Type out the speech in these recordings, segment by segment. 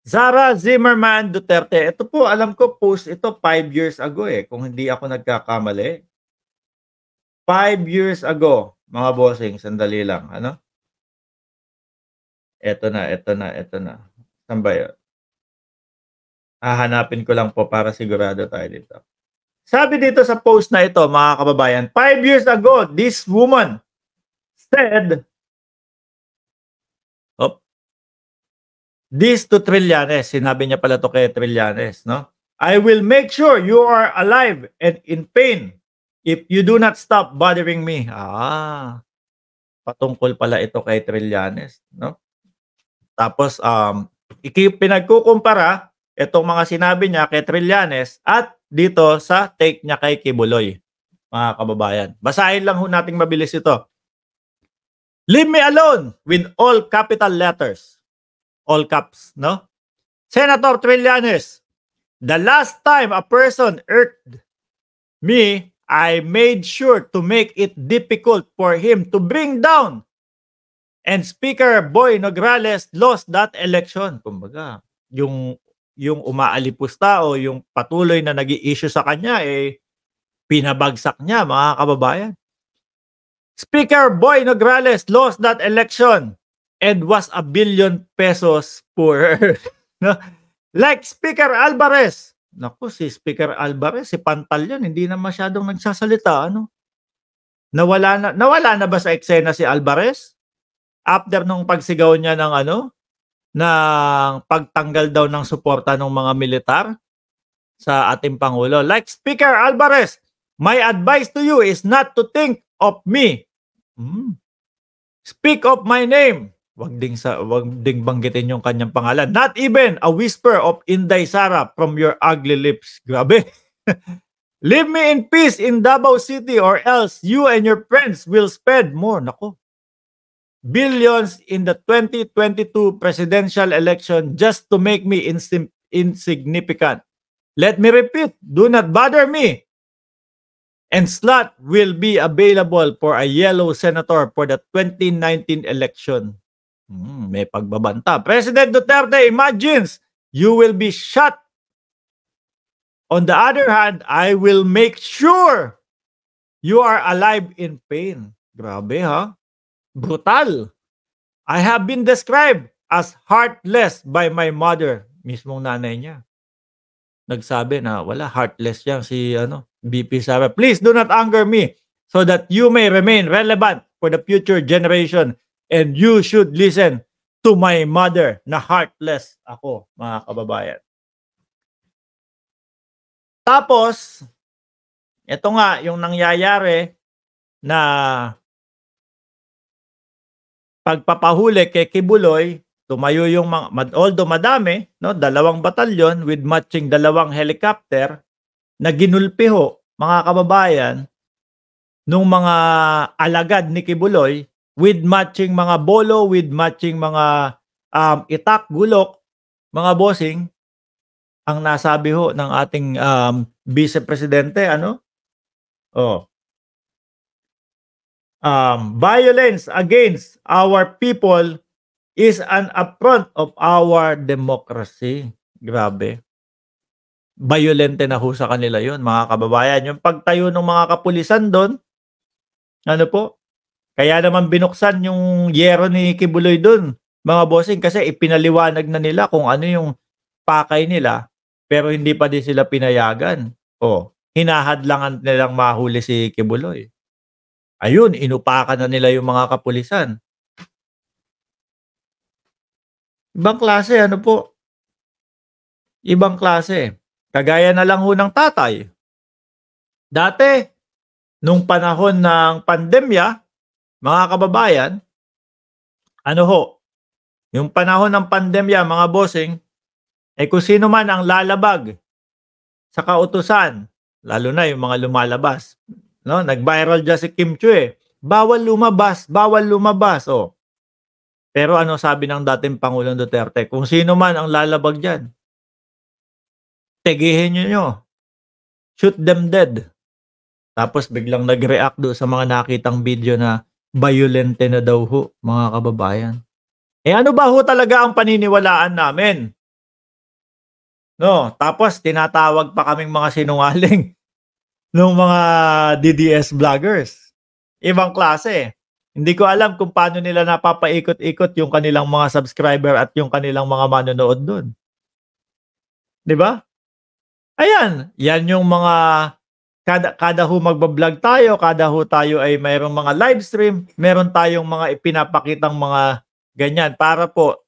Sara Zimmerman Duterte. Ito po, alam ko post ito 5 years ago kung hindi ako nagkakamali. 5 years ago, mga bossing, sandali lang, ano? Eto na, eto na, eto na. Saan ba yun? Hahanapin ko lang po para sigurado tayo dito. Sabi dito sa post na ito, mga kababayan, 5 years ago, this woman said, this to Trillanes, sinabi niya pala to kay Trillanes, no? I will make sure you are alive and in pain if you do not stop bothering me. Patungkol pala ito kay Trillanes, no? Tapos, pinagkukumpara itong mga sinabi niya kay Trillanes at dito sa take niya kay Kibuloy, mga kababayan. Basahin lang ho nating mabilis ito. Leave me alone with all capital letters. All caps, no? Senator Trillanes, the last time a person irked me, I made sure to make it difficult for him to bring down. And Speaker Boy Nograles lost that election. Kumbaga, yung umaalipusta o yung patuloy na nag-i-issue sa kanya, pinabagsak niya, mga kababayan. Speaker Boy Nograles lost that election and was 1 billion pesos poorer. No? Like Speaker Alvarez. Naku, si Speaker Alvarez, si Pantal yun, hindi na masyadong nagsasalita. Ano? Nawala na ba sa eksena si Alvarez? After nung pagsigaw niya ng ng pagtanggal daw ng suporta ng mga militar sa ating Pangulo. Like Speaker Alvarez, my advice to you is not to think of me. Speak of my name. Wag ding banggitin yung kanyang pangalan. Not even a whisper of Inday Sara from your ugly lips. Grabe. Leave me in peace in Davao City or else you and your friends will spend more. Nako. Billions in the 2022 presidential election just to make me insignificant. Let me repeat, do not bother me. And slot will be available for a yellow senator for the 2019 election. May pagbabanta. President Duterte imagines you will be shot. On the other hand, I will make sure you are alive in pain. Grabe ha? Brutal. I have been described as heartless by my mother. Mismong nanay niya. Nagsabi na wala, heartless yan si BP Sara. Please do not anger me so that you may remain relevant for the future generation. And you should listen to my mother na heartless ako, mga kababayan. Tapos, ito nga yung nangyayari na pagpapahuli kay Kibuloy, tumayo yung although madami, no, 2 batalyon with matching 2 helicopter na ginulpi ho, mga kababayan, nung mga alagad ni Kibuloy, with matching mga bolo, with matching mga itak, gulok, mga bossing, ang nasabi ho ng ating Vice Presidente, violence against our people is an affront of our democracy. Grabe. Violente na ho sa kanila yun, mga kababayan. Yung pagtayo ng mga kapulisan doon, kaya naman binuksan yung yero ni Kibuloy doon, mga bossing, kasi ipinaliwanag na nila kung ano yung pakay nila, pero hindi pa din sila pinayagan. Hinahadlangan nilang mahuli si Kibuloy. Ayun, inupakan na nila yung mga kapulisan. Ibang klase, Ibang klase. Kagaya na lang ho ng tatay. Dati, nung panahon ng pandemya, mga kababayan, yung panahon ng pandemya, mga bossing, kung sino man ang lalabag sa kautusan, lalo na yung mga lumalabas, no? Nag-viral dyan si Kim Chiu bawal lumabas. Pero sabi ng dating Pangulong Duterte, kung sino man ang lalabag dyan, tegihin nyo. Shoot them dead. Tapos biglang nag-react do sa mga nakitang video na violente na daw ho, mga kababayan. Ano ba ho talaga ang paniniwalaan namin? No, tapos tinatawag pa kaming mga sinungaling nung mga DDS vloggers. Ibang klase. Hindi ko alam kung paano nila napapaikot-ikot yung kanilang mga subscriber at yung kanilang mga manonood dun. 'Di ba? Ayan, yan yung mga kada ho magba-vlog tayo, kada ho tayo ay mayroong mga live stream, meron tayong mga ipinapakitang mga ganyan para po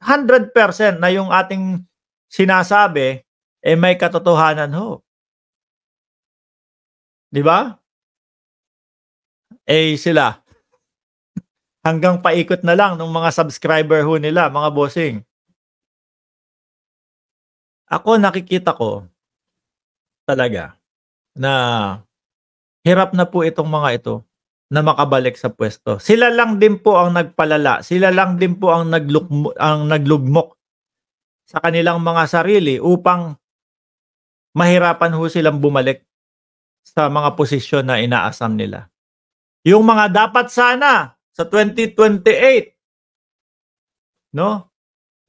100% na yung ating sinasabi may katotohanan ho. 'Di ba? Sila hanggang paikot na lang ng mga subscriber ho nila, mga bossing. Ako nakikita ko talaga na hirap na po itong mga ito na makabalik sa pwesto. Sila lang din po ang nagpalala, sila lang din po ang naglugmok sa kanilang mga sarili upang mahirapan ho silang bumalik sa mga posisyon na inaasam nila. Yung mga dapat sana sa 2028, no?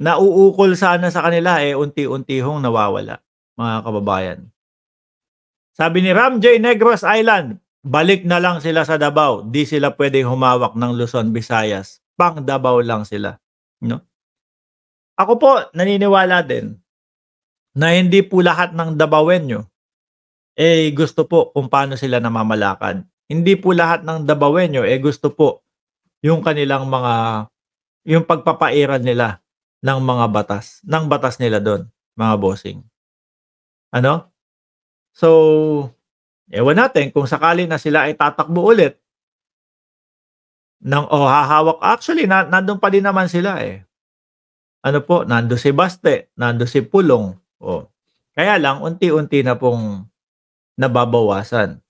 Nauukol sana sa kanila unti-unti hong nawawala, mga kababayan. Sabi ni Ram J. Negros Island, balik na lang sila sa Davao. Di sila pwedeng humawak ng Luzon, Visayas. Pang Davao lang sila. No? Ako po, naniniwala din na hindi po lahat ng Davaoenyo gusto po kung paano sila namamalakad. Hindi po lahat ng Davaoenyo gusto po yung kanilang yung pagpapairan nila ng mga batas, ng batas nila doon, mga bossing. Ano? So, ewan natin kung sakali na sila ay tatakbo ulit hahawak. Actually, nandun pa din naman sila Ano po, nando si Baste, nando si Pulong. Kaya lang, unti-unti na pong nababawasan.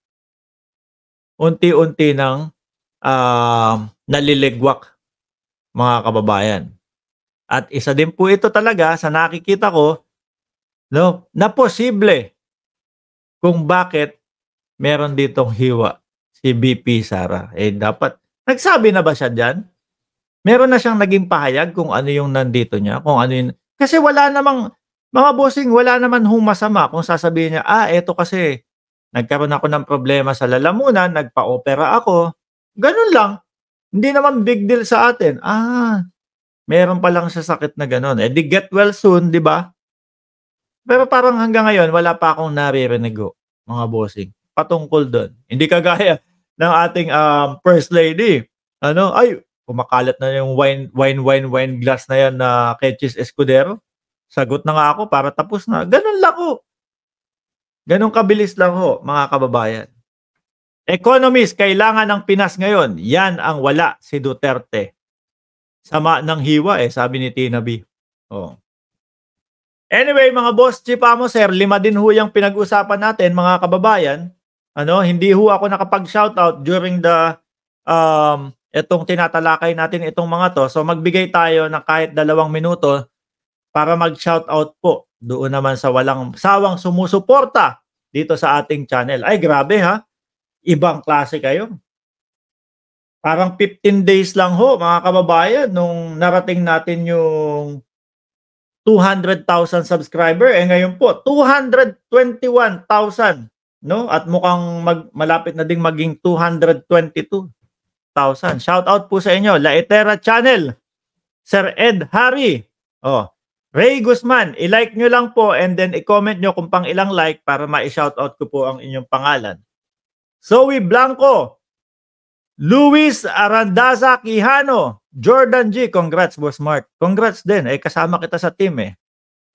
Unti-unti nang naliligwak, mga kababayan. At isa din po ito talaga sa nakikita ko, no, na posible kung bakit meron ditong hiwa si BP Sara. Dapat, nagsabi na ba siya dyan? Meron na siyang naging pahayag kung ano yung nandito niya, kung ano yung... Kasi wala namang, mga bossing, wala naman masama kung sasabihin niya, eto kasi, nagkaroon ako ng problema sa lalamunan, nagpa-opera ako. Ganun lang. Hindi naman big deal sa atin. Meron pa lang sa sakit na gano'n. Di get well soon, di ba? Pero parang hanggang ngayon, wala pa akong naririnig mga bossing, patungkol doon. Hindi kagaya ng ating First Lady. Kumakalat na yung wine glass na yan na Ketchis Escudero. Sagot na nga ako para tapos na. Ganun lang ho. Ganun kabilis lang ho, mga kababayan. Economist, kailangan ng Pinas ngayon. Yan ang wala si Duterte. Sama ng hiwa sabi ni Tina B. Anyway, mga boss, Chipamo, sir, 5 din ho yung pinag-usapan natin, mga kababayan. Hindi ho ako nakapag-shoutout during the itong tinatalakay natin itong mga to. So magbigay tayo ng kahit 2 minuto para mag-shoutout po doon naman sa walang sawang sumusuporta dito sa ating channel. Ay, grabe ha. Ibang klase kayo. Parang 15 days lang ho, mga kababayan, nung narating natin yung 200,000 subscriber. Ngayon po, 221,000. No? At mukhang malapit na ding maging 222,000. Shout out po sa inyo. Laetera Channel. Sir Ed Harry. Ray Guzman. I-like nyo lang po and then i-comment nyo kung pang ilang like para ma-shout out ko po ang inyong pangalan. Zoe Blanco. Luis Arandaza Quijano. Jordan G. Congrats, Boss Mark. Congrats din. Kasama kita sa team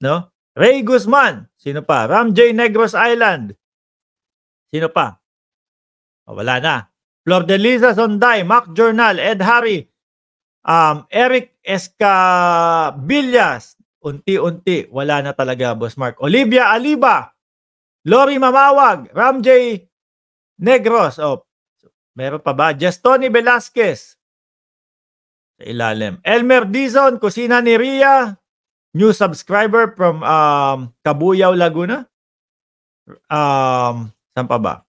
No? Ray Guzman. Sino pa? Ram J. Negros Island. Sino pa? Wala na. Flor de Liza Sonday. Mac Journal. Ed Harry. Eric Escabillas. Unti-unti. Wala na talaga, Boss Mark. Olivia Aliba. Lori Mamawag. Ram J. Negros. Meron pa ba? Tony Velasquez. Sa ilalim. Elmer Dizon, Kusina ni Ria. New subscriber from Cabuyao, Laguna. Saan pa ba?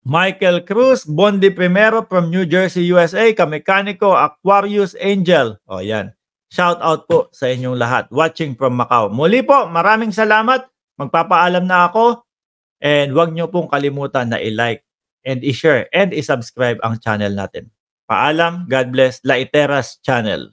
Michael Cruz, Bondi Primero from New Jersey, USA. Kamekaniko, Aquarius Angel. Yan. Shout out po sa inyong lahat watching from Macau. Muli po, maraming salamat. Magpapaalam na ako. And huwag nyo pong kalimutan na i-like and i-share and i-subscribe ang channel natin. Paalam, God bless, La Iteras Channel.